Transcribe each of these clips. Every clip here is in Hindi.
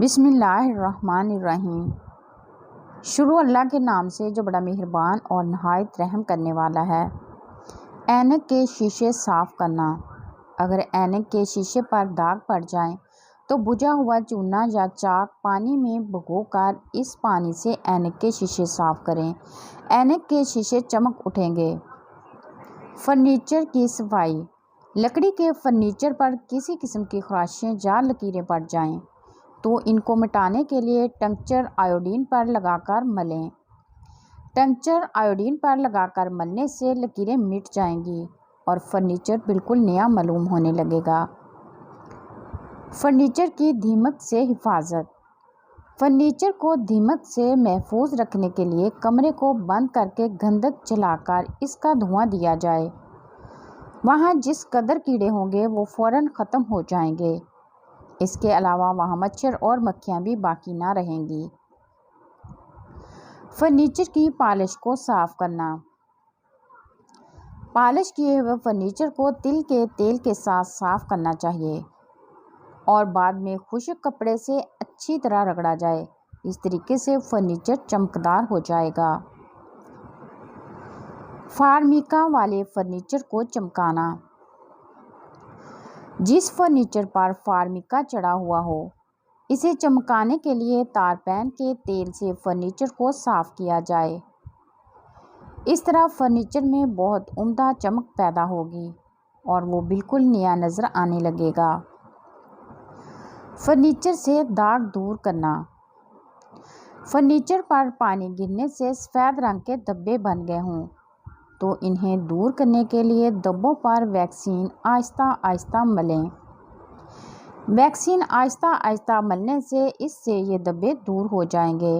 बिस्मिल्लाहिर्रहमानिर्रहीम। शुरू अल्लाह के नाम से जो बड़ा मेहरबान और नहायत रहम करने वाला है। ऐनक के शीशे साफ़ करना। अगर ऐनक के शीशे पर दाग पड़ जाएं, तो बुझा हुआ चूना या चाक पानी में भिगोकर इस पानी से ऐनक के शीशे साफ़ करें। ऐनक के शीशे चमक उठेंगे। फर्नीचर की सफाई। लकड़ी के फर्नीचर पर किसी किस्म की खराशियाँ या लकीरें पड़ जाएं, तो इनको मिटाने के लिए टंक्चर आयोडीन पर लगाकर मलें। टंक्चर आयोडीन पर लगाकर मलने से लकीरें मिट जाएंगी और फर्नीचर बिल्कुल नया मालूम होने लगेगा। फर्नीचर की दीमक से हिफाजत। फर्नीचर को दीमक से महफूज रखने के लिए कमरे को बंद करके गंधक जलाकर इसका धुआं दिया जाए। वहाँ जिस कदर कीड़े होंगे वो फ़ौरन ख़त्म हो जाएंगे। इसके अलावा वहाँ मच्छर और मक्खियाँ भी बाकी ना रहेंगी। फर्नीचर की पॉलिश को साफ़ करना। पॉलिश किए हुए फर्नीचर को तिल के तेल के साथ साफ़ करना चाहिए और बाद में खुश्क कपड़े से अच्छी तरह रगड़ा जाए। इस तरीके से फर्नीचर चमकदार हो जाएगा। फार्मिका वाले फर्नीचर को चमकाना। जिस फर्नीचर पर फार्मिका चढ़ा हुआ हो, इसे चमकाने के लिए तारपैन के तेल से फर्नीचर को साफ़ किया जाए। इस तरह फर्नीचर में बहुत उम्दा चमक पैदा होगी और वो बिल्कुल नया नज़र आने लगेगा। फर्नीचर से दाग दूर करना। फर्नीचर पर पानी गिरने से सफ़ेद रंग के धब्बे बन गए हों, तो इन्हें दूर करने के लिए धब्बों पर वैक्सीन आहिस्ता आहिस्ता मलें। वैक्सीन आहिस्ता आहिस्ता मलने से इससे ये धब्बे दूर हो जाएंगे।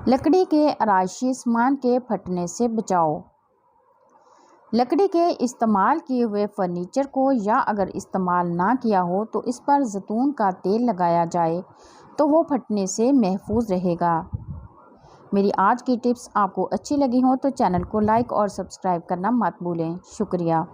लकड़ी के आराइशी सामान के फटने से बचाओ। लकड़ी के इस्तेमाल किए हुए फर्नीचर को या अगर इस्तेमाल ना किया हो तो इस पर जैतून का तेल लगाया जाए तो वो फटने से महफूज रहेगा। मेरी आज की टिप्स आपको अच्छी लगी हो तो चैनल को लाइक और सब्सक्राइब करना मत भूलें। शुक्रिया।